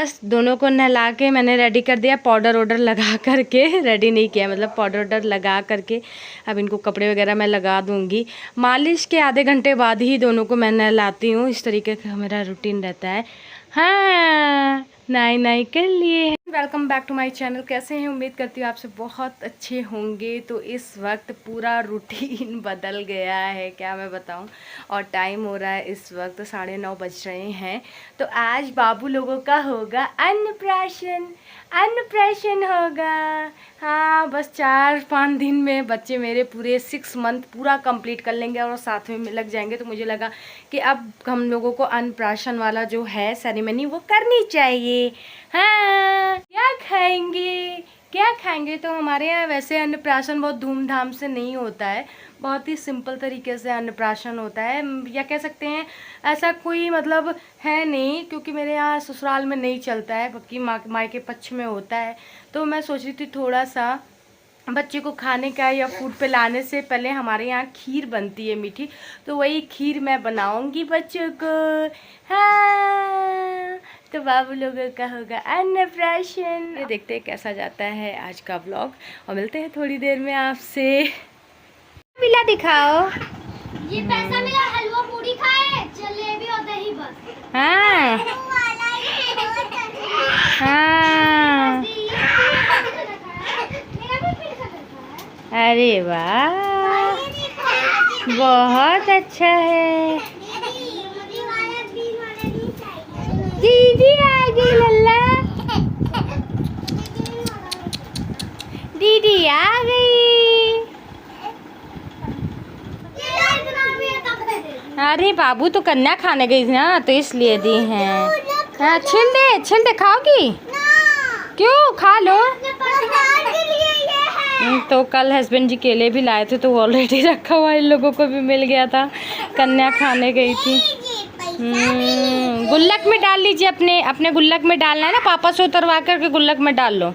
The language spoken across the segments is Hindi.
बस दोनों को नहला के मैंने रेडी कर दिया, पाउडर वाउडर लगा करके रेडी नहीं किया, मतलब पाउडर वाउडर लगा करके अब इनको कपड़े वगैरह मैं लगा दूँगी। मालिश के आधे घंटे बाद ही दोनों को मैं नहलाती हूँ, इस तरीके का मेरा रूटीन रहता है। हाँ, नाई नाई कर लिए। Welcome back to my channel. कैसे हैं? उम्मीद करती हूँ आपसे बहुत अच्छे होंगे। तो इस वक्त पूरा रूटीन बदल गया है, क्या मैं बताऊँ। और टाइम हो रहा है इस वक्त 9:30 बज रहे हैं। तो आज बाबू लोगों का होगा अन्नप्राशन, अन्नप्राशन होगा। हाँ, बस 4-5 दिन में बच्चे मेरे पूरे 6 मंथ पूरा कंप्लीट कर लेंगे और साथ में लग जाएंगे। तो मुझे लगा कि अब हम लोगों को अन्नप्राशन वाला जो है सेरेमनी वो करनी चाहिए। हाँ, क्या खाएंगे, क्या खाएंगे? तो हमारे यहाँ वैसे अन्नप्राशन बहुत धूमधाम से नहीं होता है, बहुत ही सिंपल तरीके से अन्नप्राशन होता है, या कह सकते हैं ऐसा कोई मतलब है नहीं, क्योंकि मेरे यहाँ ससुराल में नहीं चलता है, बल्कि मायके पक्ष में होता है। तो मैं सोच रही थी थोड़ा सा बच्चे को खाने का या फूड पे लाने से पहले हमारे यहाँ खीर बनती है मीठी, तो वही खीर मैं बनाऊंगी बच्चों को। हाँ, तो बाबू लोगों का होगा अन्नप्राशन। ये देखते हैं कैसा जाता है आज का व्लॉग, और मिलते हैं थोड़ी देर में आपसे। पिला दिखाओ। ये पैसा मिला, हलवा पूरी खाए, जलेबी और दही बस। हाँ हाँ, अरे वाह, बहुत अच्छा है। दीदी आ गई, लल्ला दीदी आ गई। अरे बाबू तो कन्या खाने गई थी ना, तो इसलिए दी हैं। हाँ, छिल दे, खाओगी? क्यों, खा लो। तो कल हस्बैंड जी केले भी लाए थे, तो ऑलरेडी रखा हुआ इन लोगों को भी मिल गया था। कन्या खाने गई थी। गुल्लक में डाल लीजिए, अपने गुल्लक में डालना है ना, पापा से उतरवा करके गुल्लक में डाल लो।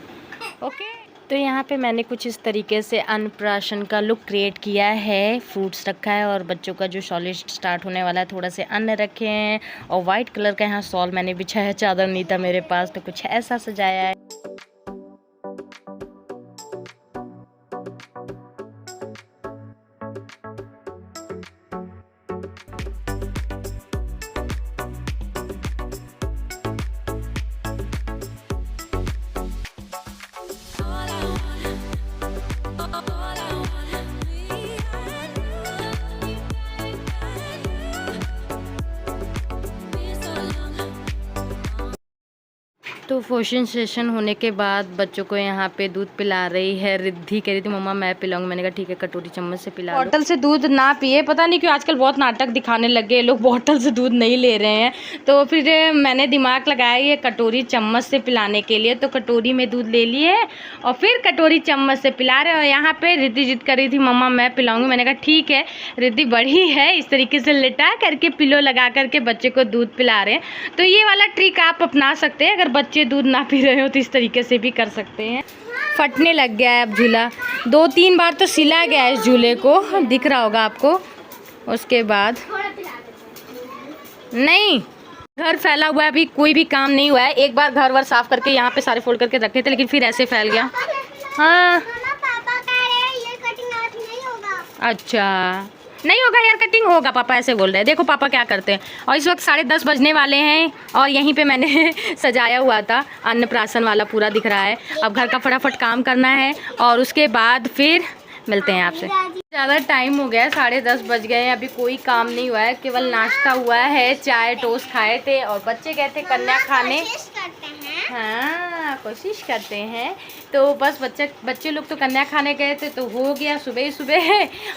ओके। तो यहाँ पे मैंने कुछ इस तरीके से अन्नप्राशन का लुक क्रिएट किया है। फ्रूट्स रखा है और बच्चों का जो शॉल स्टार्ट होने वाला है, थोड़ा से अन्न रखे हैं, और वाइट कलर का यहाँ शॉल मैंने बिछाया है, चादर नहीं था मेरे पास, तो कुछ ऐसा सजाया है। तो पोषण सेशन होने के बाद बच्चों को यहाँ पे दूध पिला रही है। रिद्धि कह रही थी मम्मा मैं पिलाऊंगी, मैंने कहा ठीक है, कटोरी चम्मच से पिला। बॉटल से दूध ना पिए, पता नहीं क्यों आजकल बहुत नाटक दिखाने लगे ये लोग, बॉटल से दूध नहीं ले रहे हैं। तो फिर मैंने दिमाग लगाया ये कटोरी चम्मच से पिलाने के लिए, तो कटोरी में दूध ले लिए और फिर कटोरी चम्मच से पिला रहे। और यहाँ पे रिद्धि जिद कर रही थी मम्मा मैं पिलाऊंगी, मैंने कहा ठीक है, रिद्धि बड़ी है, इस तरीके से लिटा करके पिलो लगा करके बच्चे को दूध पिला रहे हैं। तो ये वाला ट्रिक आप अपना सकते हैं, अगर बच्चे दूध ना पी रहे हो तो इस तरीके से भी कर सकते हैं। फटने लग गया है अब झूला, 2-3 बार तो सिला गया है इस झूले को, दिख रहा होगा आपको। उसके बाद नहीं, घर फैला हुआ है, अभी कोई भी काम नहीं हुआ है। एक बार घर वर साफ करके यहाँ पे सारे फोल्ड करके रखे थे, लेकिन फिर ऐसे फैल गया। हाँ, अच्छा नहीं होगा हेयर कटिंग, होगा पापा ऐसे बोल रहे हैं। देखो पापा क्या करते हैं। और इस वक्त 10:30 बजने वाले हैं और यहीं पे मैंने सजाया हुआ था, अन्नप्राशन वाला पूरा दिख रहा है। अब घर का फटाफट काम करना है और उसके बाद फिर मिलते हैं आपसे। ज़्यादा टाइम हो गया है, 10:30 बज गए हैं, अभी कोई काम नहीं हुआ है, केवल नाश्ता हुआ है, चाय टोस्ट खाए थे और बच्चे गए थे कन्या खाने। हाँ, कोशिश करते हैं। तो बस बच्चे लोग तो कन्या खाने गए थे, तो हो गया सुबह ही सुबह।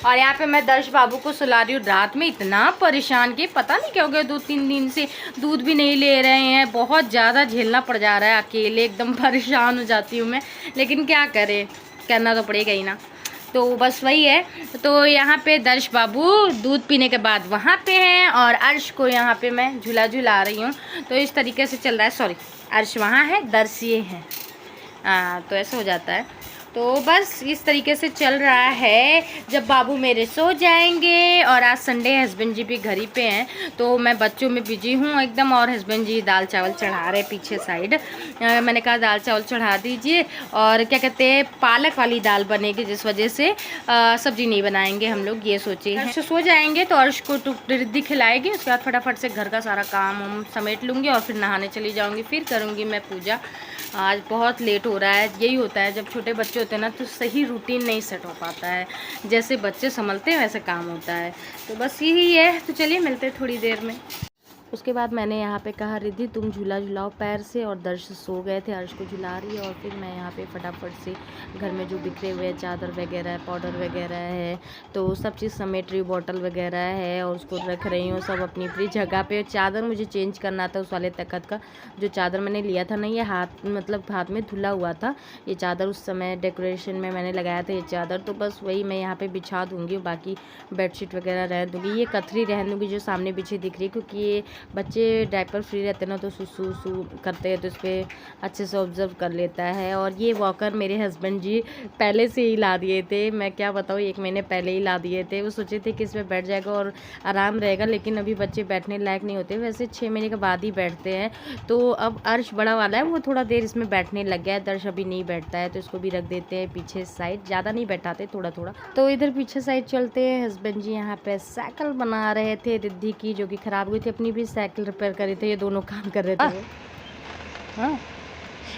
और यहाँ पे मैं दर्श बाबू को सुला रही हूँ। रात में इतना परेशान किए, पता नहीं क्या हो गया, 2-3 दिन से दूध भी नहीं ले रहे हैं, बहुत ज़्यादा झेलना पड़ जा रहा है, अकेले एकदम परेशान हो जाती हूँ मैं, लेकिन क्या करें, करना तो पड़ेगा ही ना। तो बस वही है। तो यहाँ पे दर्श बाबू दूध पीने के बाद वहाँ पे हैं और अर्श को यहाँ पे मैं झूला झूला रही हूँ। तो इस तरीके से चल रहा है। सॉरी, अर्श वहाँ है, दर्श ये है। तो ऐसा हो जाता है। तो बस इस तरीके से चल रहा है। जब बाबू मेरे सो जाएंगे, और आज संडे हस्बैंड जी भी घर ही पे हैं, तो मैं बच्चों में बिजी हूँ एकदम, और हस्बैंड जी दाल चावल चढ़ा रहे पीछे साइड। मैंने कहा दाल चावल चढ़ा दीजिए, और क्या कहते हैं पालक वाली दाल बनेगी, जिस वजह से सब्जी नहीं बनाएंगे हम लोग, ये सोचे। अर्श सो जाएंगे तो अर्श को रिद्धि खिलाएगी, उसके बाद फटाफट से घर का सारा काम हम समेट लूँगी और फिर नहाने चली जाऊँगी, फिर करूँगी मैं पूजा। आज बहुत लेट हो रहा है। यही होता है जब छोटे बच्चे होते हैं ना, तो सही रूटीन नहीं सेट हो पाता है, जैसे बच्चे संभलते हैं वैसे काम होता है। तो बस यही है, तो चलिए मिलते हैं थोड़ी देर में। उसके बाद मैंने यहाँ पे कहा रिद्धि तुम झूला झुलाओ पैर से, और दर्श सो गए थे, अर्श को झुला रही है। और फिर मैं यहाँ पे फटाफट से घर में जो बिखरे हुए चादर वगैरह पाउडर वगैरह है, तो सब चीज़ समेट रही, बॉटल वगैरह है, और उसको रख रही हूँ सब अपनी अपनी जगह पे। चादर मुझे चेंज करना था, उस वाले तख्त का जो चादर मैंने लिया था ना, ये हाथ में धुला हुआ था ये चादर, उस समय डेकोरेशन में मैंने लगाया था ये चादर, तो बस वही मैं यहाँ पर बिछा दूँगी। बाकी बेडशीट वगैरह रहने दूँगी, ये कथरी रहने दूँगी जो सामने पीछे दिख रही है, क्योंकि ये बच्चे डायपर फ्री रहते हैं ना, तो सू करते हैं, तो इस पर अच्छे से ऑब्जर्व कर लेता है। और ये वॉकर मेरे हस्बैंड जी पहले से ही ला दिए थे, मैं क्या बताऊँ 1 महीने पहले ही ला दिए थे। वो सोचे थे कि इसमें बैठ जाएगा और आराम रहेगा, लेकिन अभी बच्चे बैठने लायक नहीं होते, वैसे 6 महीने के बाद ही बैठते हैं। तो अब अर्श बड़ा वाला है, वो थोड़ा देर इसमें बैठने लग गया है, दर्श अभी नहीं बैठता है, तो इसको भी रख देते हैं पीछे साइड, ज़्यादा नहीं बैठाते, थोड़ा थोड़ा। तो इधर पीछे साइड चलते हैं। हस्बैंड जी यहाँ पे साइकिल बना रहे थे रिद्धि की, जो कि ख़राब हुई थी, अपनी भी साइकिल रिपेयर करे थे, ये दोनों काम कर रहे थे। हाँ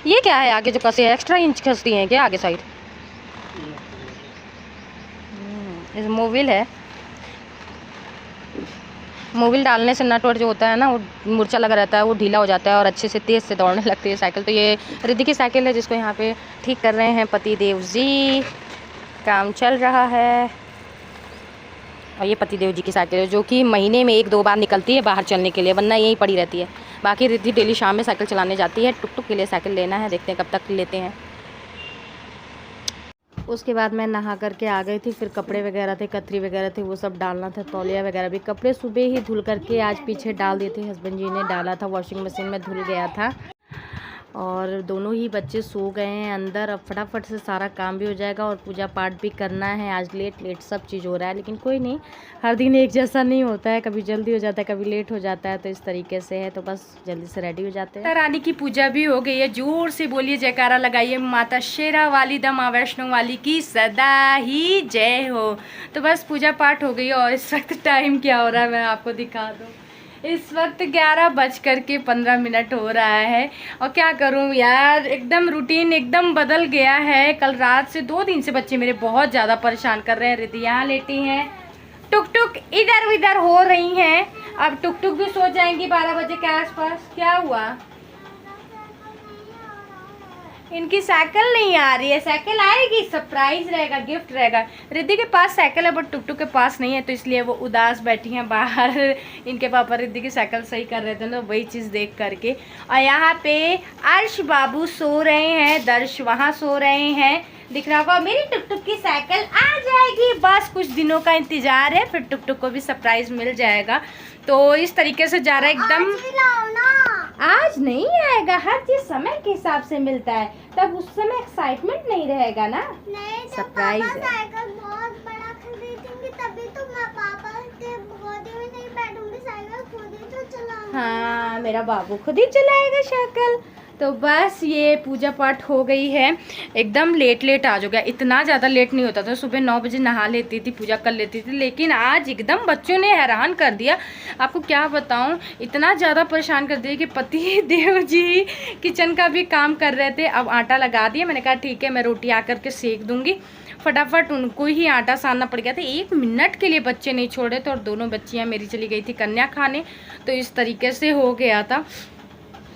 ये क्या है आगे जो कसे एक्स्ट्रा इंच कसती हैं क्या आगे साइड? इस मोबिल है, मोबिल डालने से नट वट जो होता है ना, वो मूर्छा लगा रहता है, वो ढीला हो जाता है और अच्छे से तेज़ से दौड़ने लगती है साइकिल। तो ये रिद्धि की साइकिल है, जिसको यहाँ पे ठीक कर रहे हैं पति देव जी, काम चल रहा है। और ये पति देव जी की साइकिल है, जो कि महीने में 1-2 बार निकलती है बाहर चलने के लिए, वरना यहीं पड़ी रहती है। बाकी रिद्धि डेली शाम में साइकिल चलाने जाती है, टुक के लिए साइकिल लेना है, देखते हैं कब तक लेते हैं। उसके बाद मैं नहा करके आ गई थी, फिर कपड़े वगैरह थे, कतरी वगैरह थे, वो सब डालना था, तौलिया वगैरह भी। कपड़े सुबह ही धुल करके आज पीछे डाल दिए थे, हस्बैंड जी ने डाला था, वॉशिंग मशीन में धुल गया था। और दोनों ही बच्चे सो गए हैं अंदर, अब फटाफट से सारा काम भी हो जाएगा और पूजा पाठ भी करना है। आज लेट सब चीज़ हो रहा है, लेकिन कोई नहीं, हर दिन एक जैसा नहीं होता है, कभी जल्दी हो जाता है, कभी लेट हो जाता है, तो इस तरीके से है। तो बस जल्दी से रेडी हो जाते हैं। रानी की पूजा भी हो गई है, जोर से बोलिए, जयकारा लगाइए, माता शेरा वाली द माँ वैष्णो वाली की सदा ही जय हो। तो बस पूजा पाठ हो गई है, और इस वक्त टाइम क्या हो रहा है मैं आपको दिखा दूँ। इस वक्त 11:15 हो रहा है, और क्या करूं यार, एकदम रूटीन एकदम बदल गया है। कल रात से 2 दिन से बच्चे मेरे बहुत ज़्यादा परेशान कर रहे हैं। रिद्धि यहाँ लेटी हैं, टुक टुक इधर उधर हो रही हैं, अब टुक टुक भी सो जाएंगी 12 बजे के आसपास। क्या हुआ? इनकी साइकिल नहीं आ रही है, साइकिल आएगी, सरप्राइज रहेगा, गिफ्ट रहेगा। रिद्धि के पास साइकिल है, बट टुकटुक के पास नहीं है, तो इसलिए वो उदास बैठी हैं बाहर। इनके पापा रिद्धि की साइकिल सही कर रहे थे ना, वही चीज़ देख करके। और यहाँ पे अर्श बाबू सो रहे हैं, दर्श वहाँ सो रहे हैं, दिख रहा होगा। मेरी टुकटुक की साइकिल आ जाएगी, बस कुछ दिनों का इंतजार है, फिर टुकटुक को भी सरप्राइज मिल जाएगा। तो इस तरीके से जा रहा है एकदम। आज नहीं आएगा, हर चीज समय के हिसाब से मिलता है, तब उस समय एक्साइटमेंट नहीं रहेगा ना। नहीं, सरप्राइज है। साइकिल बहुत बड़ा खरीदेंगे, तभी तो मैं पापा के गोदी में नहीं बैठूंगी, साइकिल खुद ही तो चलाऊंगी। हाँ, मेरा बाबू खुद ही चलाएगा साइकिल। तो बस ये पूजा पाठ हो गई है, एकदम लेट आज हो गया। इतना ज़्यादा लेट नहीं होता था, सुबह 9 बजे नहा लेती थी, पूजा कर लेती थी, लेकिन आज एकदम बच्चों ने हैरान कर दिया। आपको क्या बताऊं, इतना ज़्यादा परेशान कर दिया कि पति देव जी किचन का भी काम कर रहे थे। अब आटा लगा दिया, मैंने कहा ठीक है, मैं रोटी आकर के सेक दूंगी। फटाफट उनको ही आटा सानना पड़ गया था, 1 मिनट के लिए बच्चे नहीं छोड़े थे, और दोनों बच्चियाँ मेरी चली गई थी कन्या खाने, तो इस तरीके से हो गया था।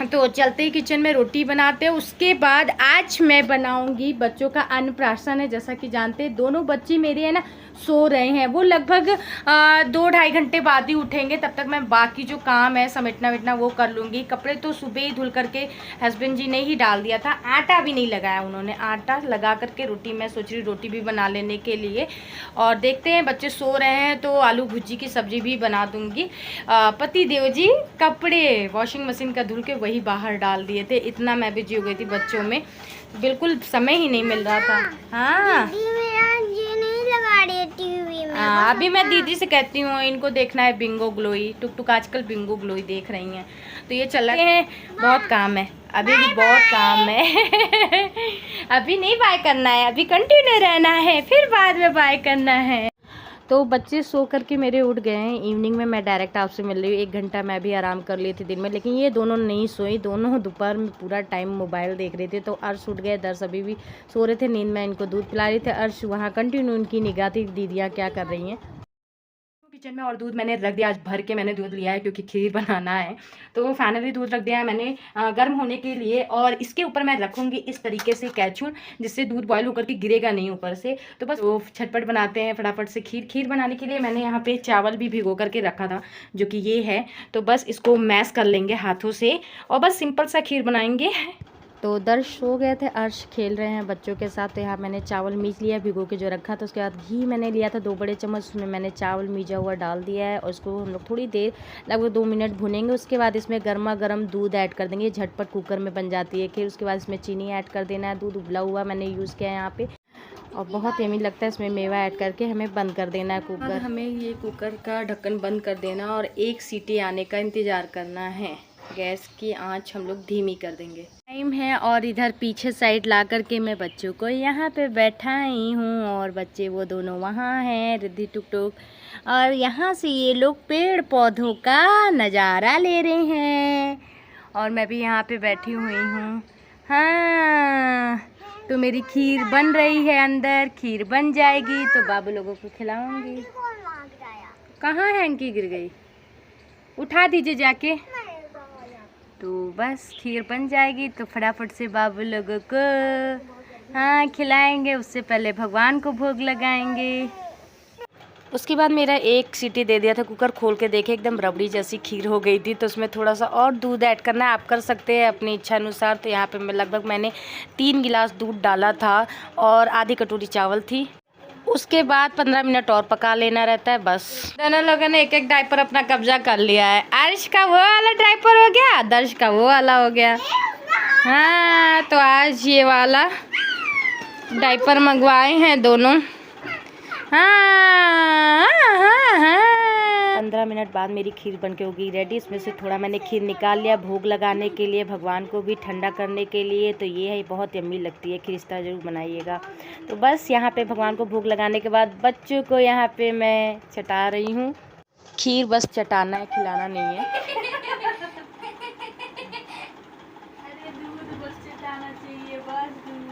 तो चलते ही किचन में रोटी बनाते हैं। उसके बाद आज मैं बनाऊंगी, बच्चों का अन्नप्राशन है, जैसा कि जानते हैं, दोनों बच्चे मेरे हैं ना सो रहे हैं। वो लगभग 2-2.5 घंटे बाद ही उठेंगे, तब तक मैं बाकी जो काम है समेटना वेटना वो कर लूँगी। कपड़े तो सुबह ही धुल करके हस्बैंड जी ने ही डाल दिया था, आटा भी नहीं लगाया उन्होंने। आटा लगा करके रोटी, मैं सोच रही रोटी भी बना लेने के लिए। और देखते हैं, बच्चे सो रहे हैं तो आलू भुजी की सब्जी भी बना दूँगी। पति देव जी कपड़े वॉशिंग मशीन का धुल के वही बाहर डाल दिए थे। इतना मैं बिजी हो गई थी बच्चों में, बिल्कुल समय ही नहीं मिल रहा था। हाँ टीवी में। अभी मैं दीदी से कहती हूँ इनको देखना है बिंगो ग्लोई। टुक टुक आजकल बिंगो ग्लोई देख रही हैं, तो ये चल रहे हैं। बहुत काम है, अभी भी बहुत काम है। अभी नहीं बाय करना है, अभी कंटिन्यू रहना है, फिर बाद में बाय करना है। तो बच्चे सो करके मेरे उठ गए हैं। इवनिंग में मैं डायरेक्ट आपसे मिल रही हूँ। 1 घंटा मैं भी आराम कर ली थी दिन में, लेकिन ये दोनों नहीं सोई। दोनों दोपहर में पूरा टाइम मोबाइल देख रहे थे। तो अर्श उठ गए, दर्श अभी भी सो रहे थे नींद में। इनको दूध पिला रही थे। अर्श वहाँ कंटिन्यू उनकी निगाह थी, दीदियाँ क्या कर रही हैं किचन में। और दूध मैंने रख दिया, आज भर के मैंने दूध लिया है क्योंकि खीर बनाना है। तो फाइनली दूध रख दिया है मैंने गर्म होने के लिए। और इसके ऊपर मैं रखूँगी इस तरीके से कैचून, जिससे दूध बॉयल होकर के गिरेगा नहीं ऊपर से। तो बस वो झटपट बनाते हैं फटाफट से खीर। खीर बनाने के लिए मैंने यहाँ पे चावल भी भिगो करके रखा था, जो कि ये है। तो बस इसको मैश कर लेंगे हाथों से और बस सिंपल सा खीर बनाएंगे। तो दर्श सो गए थे, अर्श खेल रहे हैं बच्चों के साथ। तो यहाँ मैंने चावल मीच लिया भिगो के जो रखा था। उसके बाद घी मैंने लिया था 2 बड़े चम्मच, उसमें मैंने चावल मीजा हुआ डाल दिया है। और उसको हम लोग थोड़ी देर लगभग 2 मिनट भुनेंगे। उसके बाद इसमें गर्मा गर्म दूध ऐड कर देंगे, झटपट कुकर में बन जाती है खीर। उसके बाद इसमें चीनी ऐड कर देना है। दूध उबला हुआ मैंने यूज़ किया है यहाँ पे, और बहुत यमी लगता है। इसमें मेवा ऐड करके हमें बंद कर देना है कुकर। हमें ये कुकर का ढक्कन बंद कर देना और 1 सीटी आने का इंतज़ार करना है। गैस की आंच हम लोग धीमी कर देंगे। टाइम है और इधर पीछे साइड ला करके मैं बच्चों को यहाँ पे बैठाई हूँ, और बच्चे वो दोनों वहाँ हैं, रिद्धि टुक टुक। और यहाँ से ये लोग पेड़ पौधों का नज़ारा ले रहे हैं, और मैं भी यहाँ पे बैठी हुई हूँ। हाँ, तो मेरी खीर बन रही है अंदर। खीर बन जाएगी तो बाबू लोगों को खिलाऊंगी। कहाँ है इनकी, गिर गई, उठा दीजिए जाके। तो बस खीर बन जाएगी तो फटाफट से बाबू लोगों को हाँ खिलाएंगे। उससे पहले भगवान को भोग लगाएंगे। उसके बाद मेरा 1 सीटी दे दिया था, कुकर खोल के देखे एकदम रबड़ी जैसी खीर हो गई थी। तो उसमें थोड़ा सा और दूध ऐड करना है, आप कर सकते हैं अपनी इच्छा अनुसार। तो यहाँ पे मैंने 3 गिलास दूध डाला था और आधी कटोरी चावल थी। उसके बाद 15 मिनट और पका लेना रहता है बस। दोनों लोगों ने 1-1 डायपर अपना कब्जा कर लिया है। अर्श का वो वाला डायपर हो गया, दर्श का वो वाला हो गया। हाँ, तो आज ये वाला डायपर मंगवाए हैं दोनों। हाँ, हाँ, हाँ। 15 मिनट बाद मेरी खीर बनके हो गई रेडी। इसमें से थोड़ा मैंने खीर निकाल लिया भोग लगाने के लिए, भगवान को भी ठंडा करने के लिए। तो ये है, बहुत यम्मी लगती है खीर, इस तरह जरूर बनाइएगा। तो बस यहाँ पे भगवान को भोग लगाने के बाद बच्चों को यहाँ पे मैं चटा रही हूँ खीर। बस चटाना है, खिलाना नहीं है। अरे दूध बस चटाना चाहिए, बस दूध।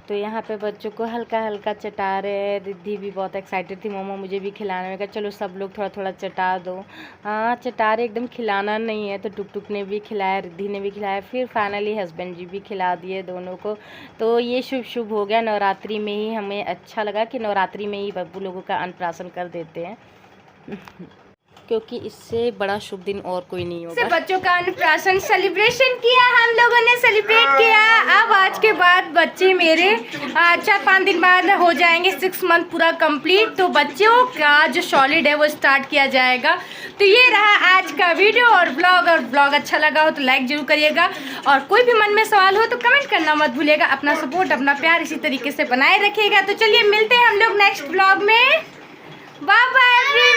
तो यहाँ पे बच्चों को हल्का हल्का चटा रहे हैं। रिद्धि भी बहुत एक्साइटेड थी, मम्मा मुझे भी खिलाने में। कहा चलो सब लोग थोड़ा थोड़ा चटा दो। हाँ, चटा रहे, एकदम खिलाना नहीं है। तो टुक टुक ने भी खिलाया, रिद्धि ने भी खिलाया, फिर फाइनली हस्बैंड जी भी खिला दिए दोनों को। तो ये शुभ शुभ हो गया। नवरात्रि में ही हमें अच्छा लगा कि नवरात्रि में ही बब्बू लोगों का अन्नप्राशन कर देते हैं। क्योंकि इससे बड़ा शुभ दिन और कोई नहीं होगा। बच्चों का अन्नप्राशन सेलिब्रेशन किया, हम लोगों ने सेलिब्रेट किया। अब आज के बाद बच्चे मेरे 4-5 दिन बाद हो जाएंगे 6 मंथ पूरा कंप्लीट। तो बच्चों का जो सॉलिड है वो स्टार्ट किया जाएगा। तो ये रहा आज का वीडियो और ब्लॉग अच्छा लगा हो तो लाइक जरूर करिएगा। और कोई भी मन में सवाल हो तो कमेंट करना मत भूलिएगा। अपना सपोर्ट, अपना प्यार इसी तरीके से बनाए रखिएगा। तो चलिए मिलते हैं हम लोग नेक्स्ट ब्लॉग में। Bye bye.